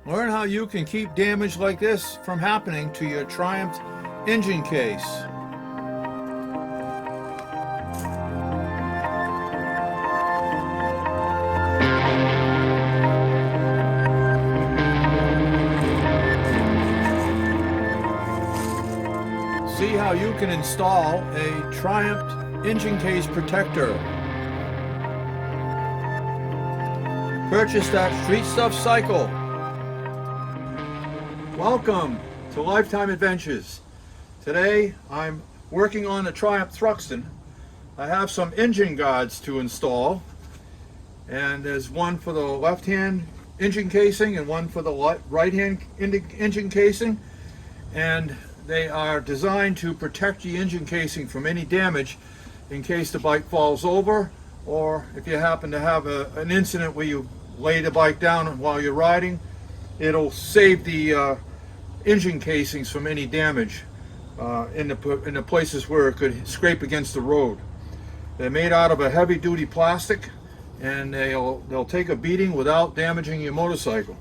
Learn how you can keep damage like this from happening to your Triumph engine case. See how you can install a Triumph engine case protector. Purchase that Street Stuff Cycle. Welcome to Lifetime Adventures. Today I'm working on a Triumph Thruxton. I have some engine guards to install, and there's one for the left-hand engine casing and one for the right-hand engine casing, and they are designed to protect the engine casing from any damage in case the bike falls over, or if you happen to have an incident where you lay the bike down while you're riding. It'll save the engine casings from any damage in the places where it could scrape against the road. They're made out of a heavy-duty plastic, and they'll take a beating without damaging your motorcycle.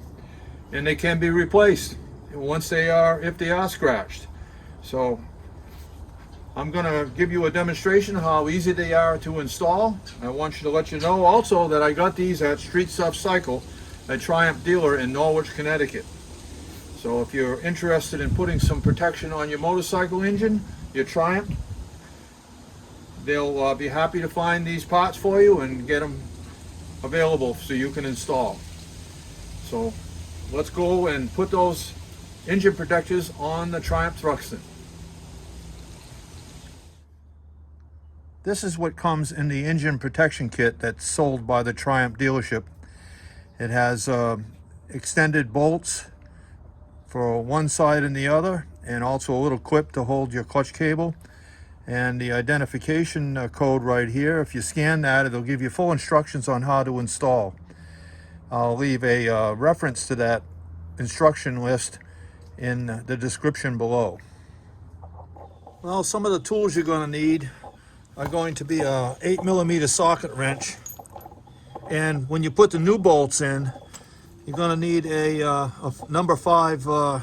And they can be replaced if they are scratched. So I'm going to give you a demonstration of how easy they are to install. I want you to let you know also that I got these at Street Stuff Cycle, a Triumph dealer in Norwich, Connecticut. So if you're interested in putting some protection on your motorcycle engine, your Triumph, they'll be happy to find these parts for you and get them available so you can install. So let's go and put those engine protectors on the Triumph Thruxton. This is what comes in the engine protection kit that's sold by the Triumph dealership. It has extended bolts for one side and the other, and also a little clip to hold your clutch cable, and the identification code right here. If you scan that, it'll give you full instructions on how to install. I'll leave a reference to that instruction list in the description below. Well, some of the tools you're going to need are going to be a 8mm socket wrench, and when you put the new bolts in, you're going to need a number 5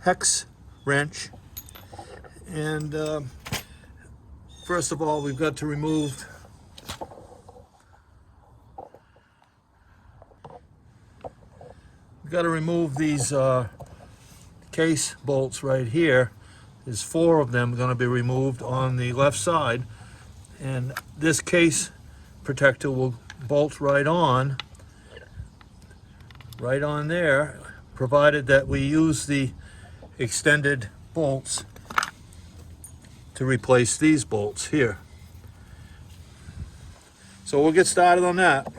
hex wrench. And first of all, we've got to remove these case bolts right here. There's 4 of them going to be removed on the left side, and this case protector will bolt right on there, provided that we use the extended bolts to replace these bolts here. So we'll get started on that.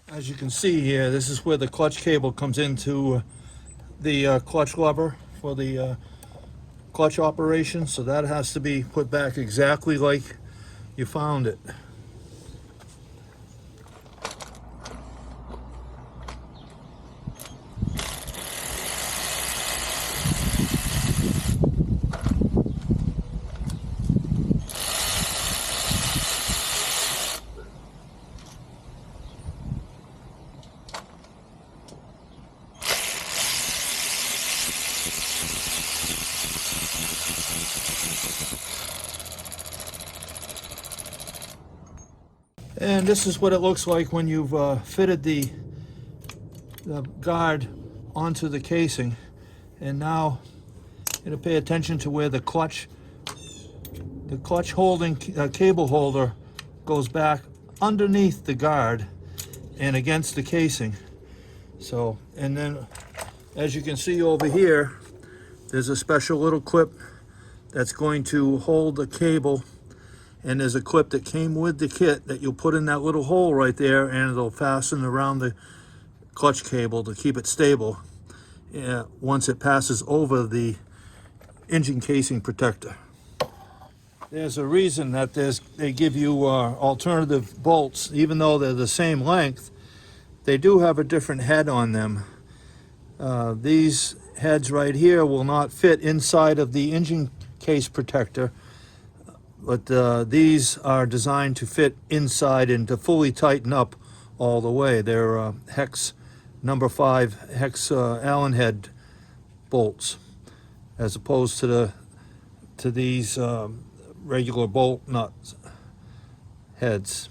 As you can see here, this is where the clutch cable comes into the clutch lever for the clutch operation. So that has to be put back exactly like you found it. And this is what it looks like when you've fitted the guard onto the casing. And now it'll pay attention to where the clutch holding cable holder goes back underneath the guard and against the casing. So, and then as you can see over here, there's a special little clip that's going to hold the cable and there's a clip that came with the kit that you'll put in that little hole right there, and it'll fasten around the clutch cable to keep it stable once it passes over the engine casing protector. There's a reason that they give you alternative bolts. Even though they're the same length, they do have a different head on them. These heads right here will not fit inside of the engine case protector, but these are designed to fit inside and to fully tighten up all the way. They're hex number 5 hex Allen head bolts, as opposed to these regular bolt nuts heads.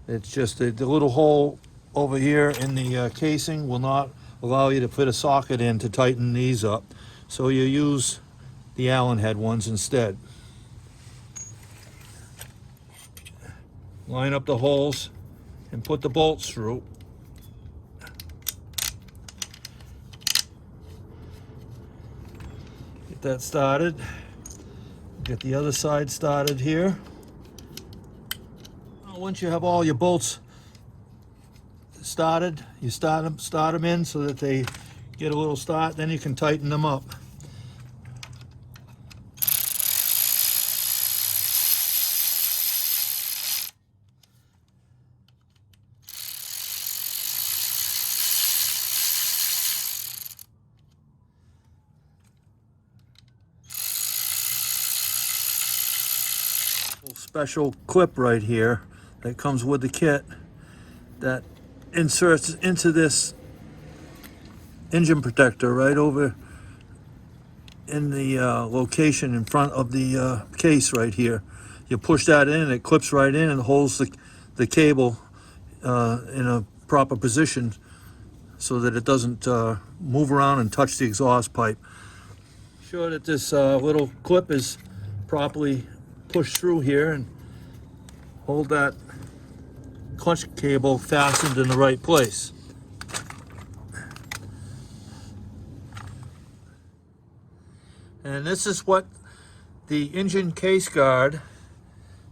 It's just the little hole over here in the casing will not allow you to fit a socket in to tighten these up, so you use the Allen head ones instead. Line up the holes and put the bolts through. Get that started. Get the other side started here. Once you have all your bolts started, you start them in so that they get a little start, then you can tighten them up. Special clip right here that comes with the kit that inserts into this engine protector right over in the location in front of the case right here. You push that in and it clips right in and holds the cable in a proper position so that it doesn't move around and touch the exhaust pipe. Sure that this little clip is properly pushed through here and hold that clutch cable fastened in the right place. And this is what the engine case guard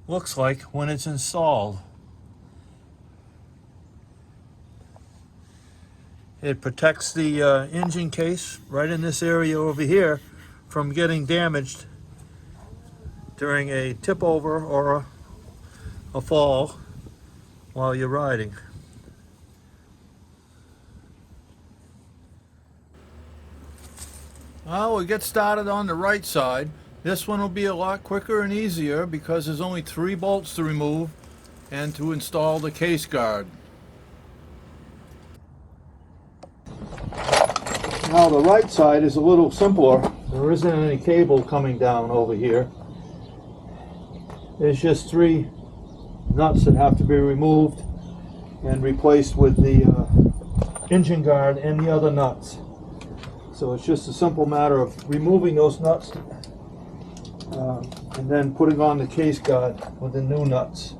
looks like when it's installed. It protects the engine case right in this area over here from getting damaged during a tip over or a fall while you're riding. Well, we'll get started on the right side. This one will be a lot quicker and easier because there's only 3 bolts to remove and to install the case guard. Now the right side is a little simpler. There isn't any cable coming down over here. There's just 3 nuts that have to be removed and replaced with the engine guard and the other nuts. So it's just a simple matter of removing those nuts and then putting on the case guard with the new nuts.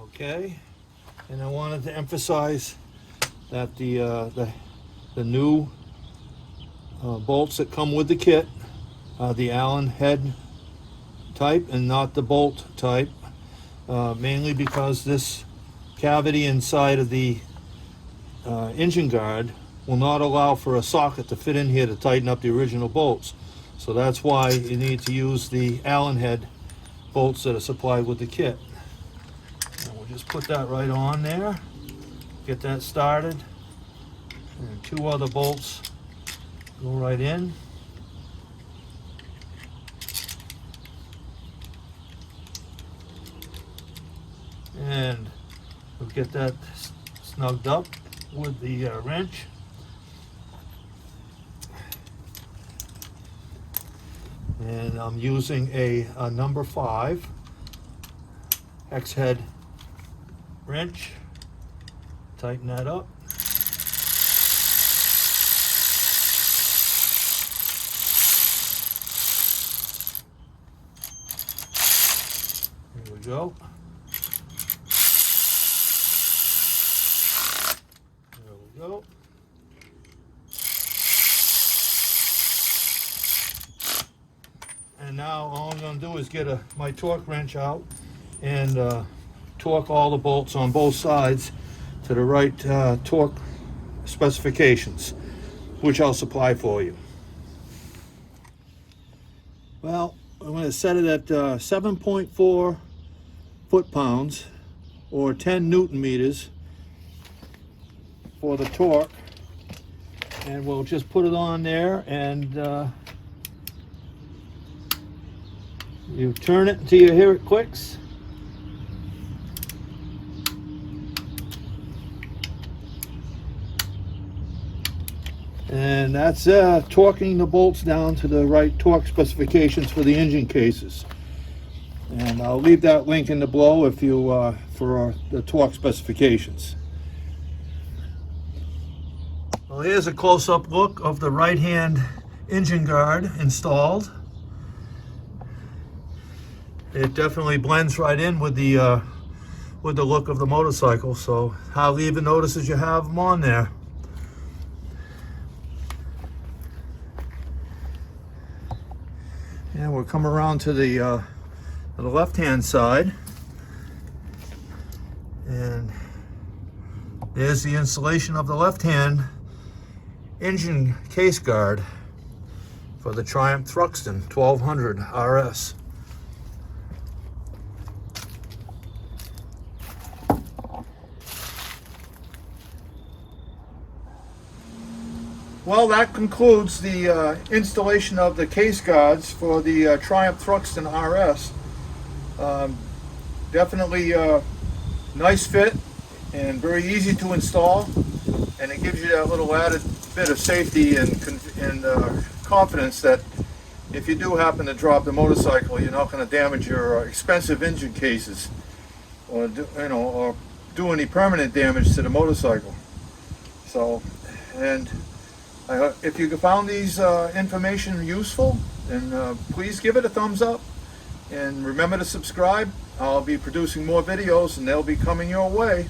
Okay, and I wanted to emphasize that the new bolts that come with the kit are the Allen head type and not the bolt type, mainly because this cavity inside of the engine guard will not allow for a socket to fit in here to tighten up the original bolts. So that's why you need to use the Allen head bolts that are supplied with the kit. And we'll just put that right on there, get that started, and 2 other bolts go right in. And we'll get that snugged up with the wrench. And I'm using a number 5 hex head wrench. Tighten that up. Here we go. There we go. And now all I'm going to do is get my torque wrench out and torque all the bolts on both sides to the right torque specifications, which I'll supply for you. Well, I'm going to set it at 7.4 foot-pounds or 10 Newton meters for the torque, and we'll just put it on there, and you turn it until you hear it clicks. And that's torquing the bolts down to the right torque specifications for the engine cases. And I'll leave that link in the below if you for the torque specifications. Well, here's a close-up look of the right-hand engine guard installed. It definitely blends right in with the look of the motorcycle, so hardly even notices you have them on there. And we'll come around to the left-hand side, and there's the installation of the left-hand engine case guard for the Triumph Thruxton 1200 RS. Well, that concludes the installation of the case guards for the Triumph Thruxton RS. Definitely nice fit and very easy to install, and it gives you that little added bit of safety and confidence that if you do happen to drop the motorcycle, you're not going to damage your expensive engine cases or do any permanent damage to the motorcycle. So, and if you found these information useful, then please give it a thumbs up, and remember to subscribe. I'll be producing more videos and they'll be coming your way.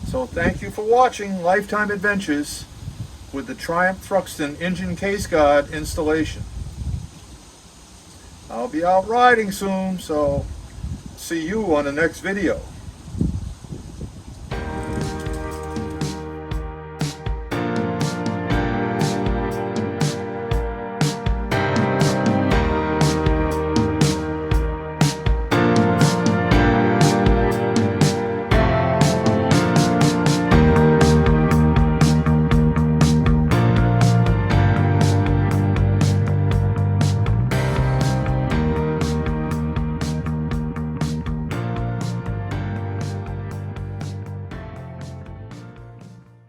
So thank you for watching Lifetime Adventures with the Triumph Thruxton engine case guard installation. I'll be out riding soon, so see you on the next video.